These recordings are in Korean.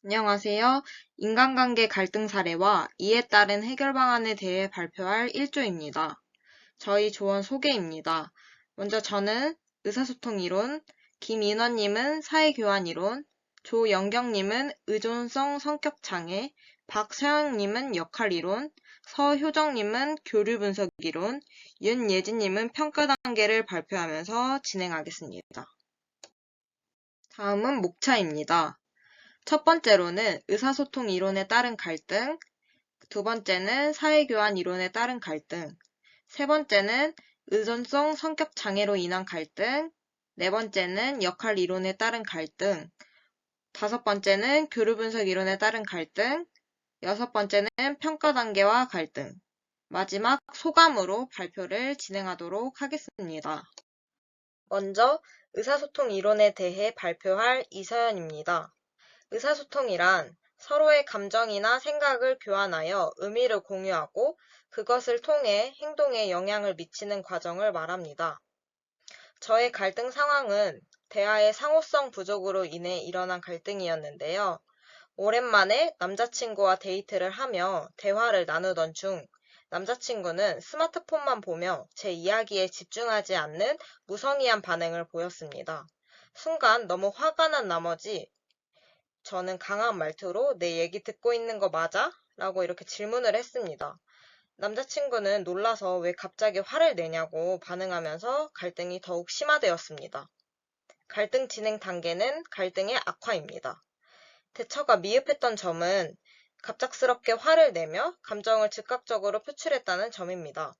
안녕하세요. 인간관계 갈등 사례와 이에 따른 해결 방안에 대해 발표할 1조입니다. 저희 조언 소개입니다. 먼저 저는 의사소통 이론, 김인원님은 사회교환 이론, 조영경님은 의존성 성격 장애, 박서영님은 역할 이론, 서효정님은 교류 분석 이론, 윤예진님은 평가 단계를 발표하면서 진행하겠습니다. 다음은 목차입니다. 첫 번째로는 의사소통 이론에 따른 갈등, 두 번째는 사회교환 이론에 따른 갈등, 세 번째는 의존성 성격 장애로 인한 갈등, 네 번째는 역할 이론에 따른 갈등, 다섯 번째는 교류 분석 이론에 따른 갈등, 여섯 번째는 평가 단계와 갈등, 마지막 소감으로 발표를 진행하도록 하겠습니다. 먼저 의사소통 이론에 대해 발표할 이서연입니다. 의사소통이란 서로의 감정이나 생각을 교환하여 의미를 공유하고 그것을 통해 행동에 영향을 미치는 과정을 말합니다. 저의 갈등 상황은 대화의 상호성 부족으로 인해 일어난 갈등이었는데요. 오랜만에 남자친구와 데이트를 하며 대화를 나누던 중 남자친구는 스마트폰만 보며 제 이야기에 집중하지 않는 무성의한 반응을 보였습니다. 순간 너무 화가 난 나머지 저는 강한 말투로 내 얘기 듣고 있는 거 맞아? 라고 이렇게 질문을 했습니다. 남자친구는 놀라서 왜 갑자기 화를 내냐고 반응하면서 갈등이 더욱 심화되었습니다. 갈등 진행 단계는 갈등의 악화입니다. 대처가 미흡했던 점은 갑작스럽게 화를 내며 감정을 즉각적으로 표출했다는 점입니다.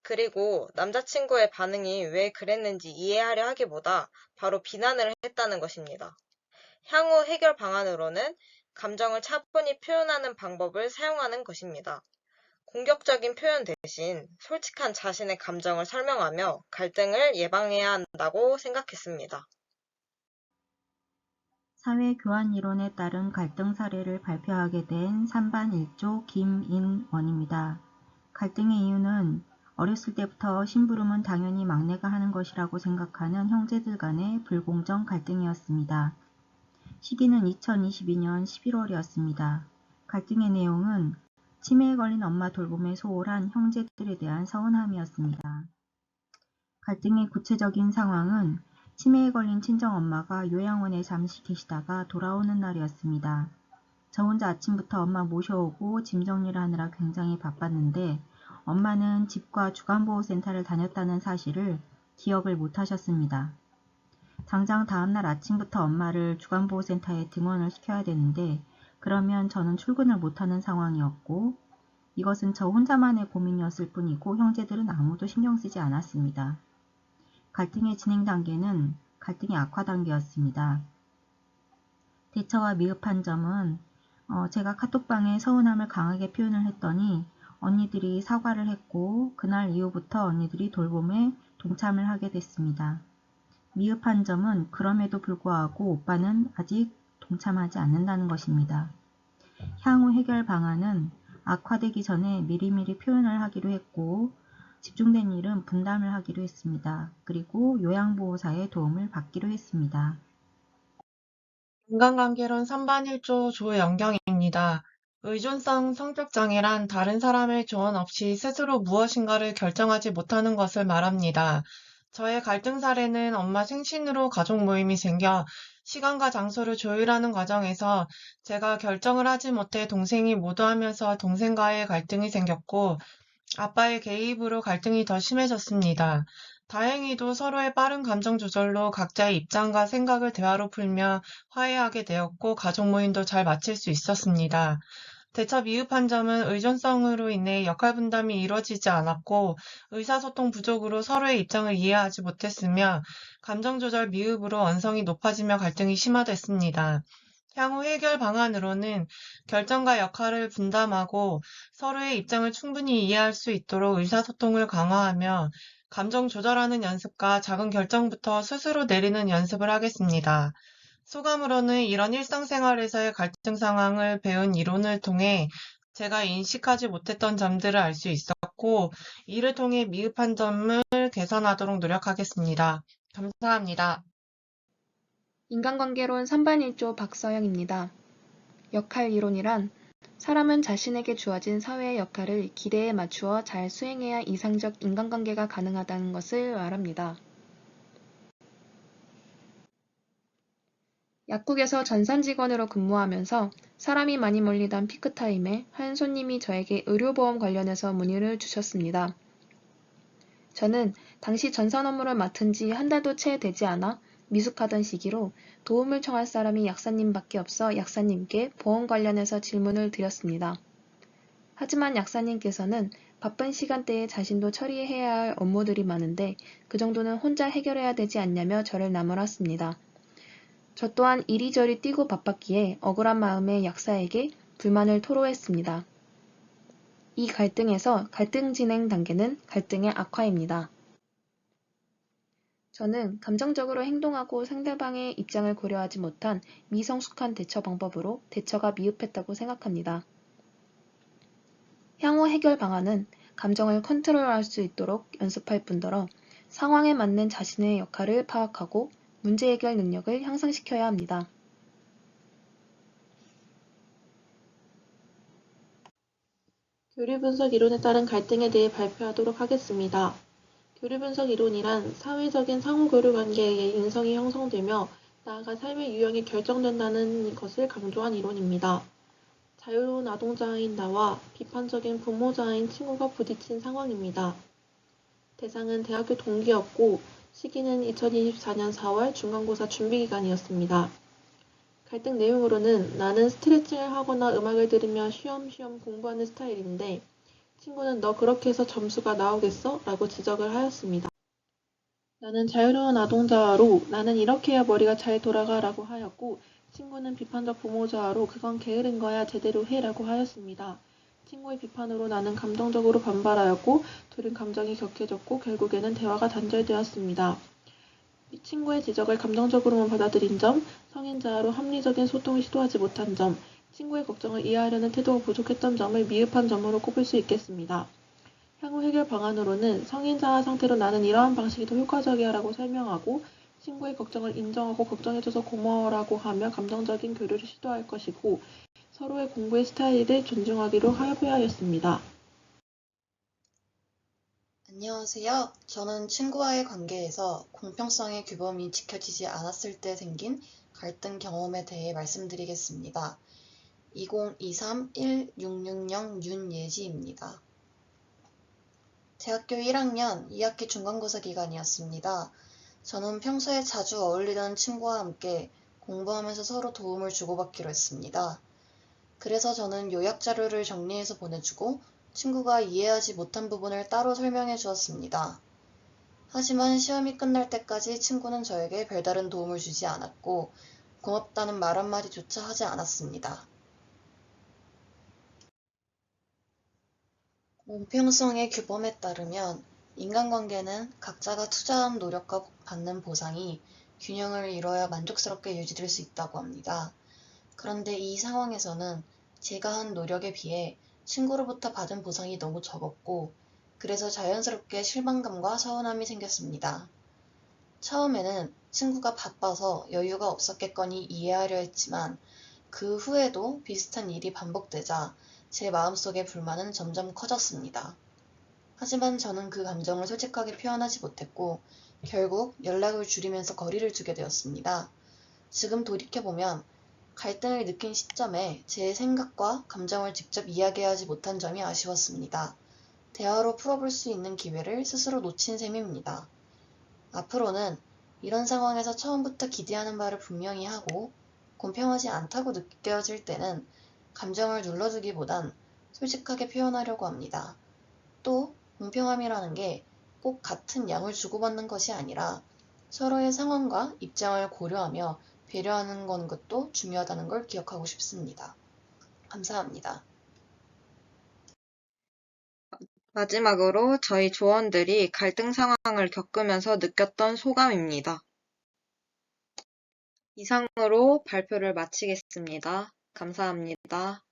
그리고 남자친구의 반응이 왜 그랬는지 이해하려 하기보다 바로 비난을 했다는 것입니다. 향후 해결 방안으로는 감정을 차분히 표현하는 방법을 사용하는 것입니다. 공격적인 표현 대신 솔직한 자신의 감정을 설명하며 갈등을 예방해야 한다고 생각했습니다. 사회교환 이론에 따른 갈등 사례를 발표하게 된 3반 1조 김인원입니다. 갈등의 이유는 어렸을 때부터 심부름은 당연히 막내가 하는 것이라고 생각하는 형제들 간의 불공정 갈등이었습니다. 시기는 2022년 11월이었습니다. 갈등의 내용은 치매에 걸린 엄마 돌봄에 소홀한 형제들에 대한 서운함이었습니다. 갈등의 구체적인 상황은 치매에 걸린 친정엄마가 요양원에 잠시 계시다가 돌아오는 날이었습니다. 저 혼자 아침부터 엄마 모셔오고 짐 정리를 하느라 굉장히 바빴는데 엄마는 집과 주간보호센터를 다녔다는 사실을 기억을 못하셨습니다. 당장 다음날 아침부터 엄마를 주간보호센터에 등원을 시켜야 되는데 그러면 저는 출근을 못하는 상황이었고 이것은 저 혼자만의 고민이었을 뿐이고 형제들은 아무도 신경 쓰지 않았습니다. 갈등의 진행 단계는 갈등의 악화 단계였습니다. 대처가 미흡한 점은 제가 카톡방에 서운함을 강하게 표현을 했더니 언니들이 사과를 했고 그날 이후부터 언니들이 돌봄에 동참을 하게 됐습니다. 미흡한 점은 그럼에도 불구하고 오빠는 아직 동참하지 않는다는 것입니다. 향후 해결 방안은 악화되기 전에 미리미리 표현을 하기로 했고 집중된 일은 분담을 하기로 했습니다. 그리고 요양보호사의 도움을 받기로 했습니다. 인간관계론 3반 1조 조영경입니다. 의존성 성격장애란 다른 사람의 조언 없이 스스로 무엇인가를 결정하지 못하는 것을 말합니다. 저의 갈등 사례는 엄마 생신으로 가족 모임이 생겨 시간과 장소를 조율하는 과정에서 제가 결정을 하지 못해 동생이 모도하면서 동생과의 갈등이 생겼고 아빠의 개입으로 갈등이 더 심해졌습니다. 다행히도 서로의 빠른 감정 조절로 각자의 입장과 생각을 대화로 풀며 화해하게 되었고 가족 모임도 잘 마칠 수 있었습니다. 대처 미흡한 점은 의존성으로 인해 역할 분담이 이루어지지 않았고 의사소통 부족으로 서로의 입장을 이해하지 못했으며 감정 조절 미흡으로 언성이 높아지며 갈등이 심화됐습니다. 향후 해결 방안으로는 결정과 역할을 분담하고 서로의 입장을 충분히 이해할 수 있도록 의사소통을 강화하며 감정 조절하는 연습과 작은 결정부터 스스로 내리는 연습을 하겠습니다. 소감으로는 이런 일상생활에서의 갈등 상황을 배운 이론을 통해 제가 인식하지 못했던 점들을 알 수 있었고, 이를 통해 미흡한 점을 개선하도록 노력하겠습니다. 감사합니다. 인간관계론 3반 1조 박서영입니다. 역할 이론이란 사람은 자신에게 주어진 사회의 역할을 기대에 맞추어 잘 수행해야 이상적 인간관계가 가능하다는 것을 말합니다. 약국에서 전산직원으로 근무하면서 사람이 많이 몰리던 피크타임에 한 손님이 저에게 의료보험 관련해서 문의를 주셨습니다. 저는 당시 전산 업무를 맡은 지 한 달도 채 되지 않아 미숙하던 시기로 도움을 청할 사람이 약사님밖에 없어 약사님께 보험 관련해서 질문을 드렸습니다. 하지만 약사님께서는 바쁜 시간대에 자신도 처리해야 할 업무들이 많은데 그 정도는 혼자 해결해야 되지 않냐며 저를 나무랐습니다. 저 또한 이리저리 뛰고 바빴기에 억울한 마음에 약사에게 불만을 토로했습니다. 이 갈등에서 갈등 진행 단계는 갈등의 악화입니다. 저는 감정적으로 행동하고 상대방의 입장을 고려하지 못한 미성숙한 대처 방법으로 대처가 미흡했다고 생각합니다. 향후 해결 방안은 감정을 컨트롤할 수 있도록 연습할 뿐더러 상황에 맞는 자신의 역할을 파악하고 문제 해결 능력을 향상시켜야 합니다. 교류 분석 이론에 따른 갈등에 대해 발표하도록 하겠습니다. 교류 분석 이론이란 사회적인 상호 교류 관계에 의해 인성이 형성되며 나아가 삶의 유형이 결정된다는 것을 강조한 이론입니다. 자유로운 아동자아인 나와 비판적인 부모자아인 친구가 부딪힌 상황입니다. 대상은 대학교 동기였고 시기는 2024년 4월 중간고사 준비기간이었습니다. 갈등 내용으로는 나는 스트레칭을 하거나 음악을 들으며 쉬엄쉬엄 공부하는 스타일인데 친구는 너 그렇게 해서 점수가 나오겠어? 라고 지적을 하였습니다. 나는 자유로운 아동자아로 나는 이렇게 해야 머리가 잘 돌아가 라고 하였고 친구는 비판적 부모자아로 그건 게으른 거야 제대로 해 라고 하였습니다. 친구의 비판으로 나는 감정적으로 반발하였고 둘은 감정이 격해졌고 결국에는 대화가 단절되었습니다. 친구의 지적을 감정적으로만 받아들인 점, 성인자아로 합리적인 소통을 시도하지 못한 점, 친구의 걱정을 이해하려는 태도가 부족했던 점을 미흡한 점으로 꼽을 수 있겠습니다. 향후 해결 방안으로는 성인자아 상태로 나는 이러한 방식이 더 효과적이야 라고 설명하고 친구의 걱정을 인정하고 걱정해줘서 고마워라고 하며 감정적인 교류를 시도할 것이고 서로의 공부의 스타일을 존중하기로 협의하였습니다. 안녕하세요. 저는 친구와의 관계에서 공평성의 규범이 지켜지지 않았을 때 생긴 갈등 경험에 대해 말씀드리겠습니다. 2023-1660 윤예지입니다. 대학교 1학년 2학기 중간고사 기간이었습니다. 저는 평소에 자주 어울리던 친구와 함께 공부하면서 서로 도움을 주고받기로 했습니다. 그래서 저는 요약 자료를 정리해서 보내주고 친구가 이해하지 못한 부분을 따로 설명해 주었습니다. 하지만 시험이 끝날 때까지 친구는 저에게 별다른 도움을 주지 않았고 고맙다는 말 한마디조차 하지 않았습니다. 공평성의 규범에 따르면 인간관계는 각자가 투자한 노력과 받는 보상이 균형을 이뤄야 만족스럽게 유지될 수 있다고 합니다. 그런데 이 상황에서는 제가 한 노력에 비해 친구로부터 받은 보상이 너무 적었고 그래서 자연스럽게 실망감과 서운함이 생겼습니다. 처음에는 친구가 바빠서 여유가 없었겠거니 이해하려 했지만 그 후에도 비슷한 일이 반복되자 제 마음속의 불만은 점점 커졌습니다. 하지만 저는 그 감정을 솔직하게 표현하지 못했고 결국 연락을 줄이면서 거리를 두게 되었습니다. 지금 돌이켜보면 갈등을 느낀 시점에 제 생각과 감정을 직접 이야기하지 못한 점이 아쉬웠습니다. 대화로 풀어볼 수 있는 기회를 스스로 놓친 셈입니다. 앞으로는 이런 상황에서 처음부터 기대하는 바를 분명히 하고 공평하지 않다고 느껴질 때는 감정을 눌러두기보단 솔직하게 표현하려고 합니다. 또 공평함이라는 게 꼭 같은 양을 주고받는 것이 아니라 서로의 상황과 입장을 고려하며 배려하는 것도 중요하다는 걸 기억하고 싶습니다. 감사합니다. 마지막으로 저희 조원들이 갈등 상황을 겪으면서 느꼈던 소감입니다. 이상으로 발표를 마치겠습니다. 감사합니다.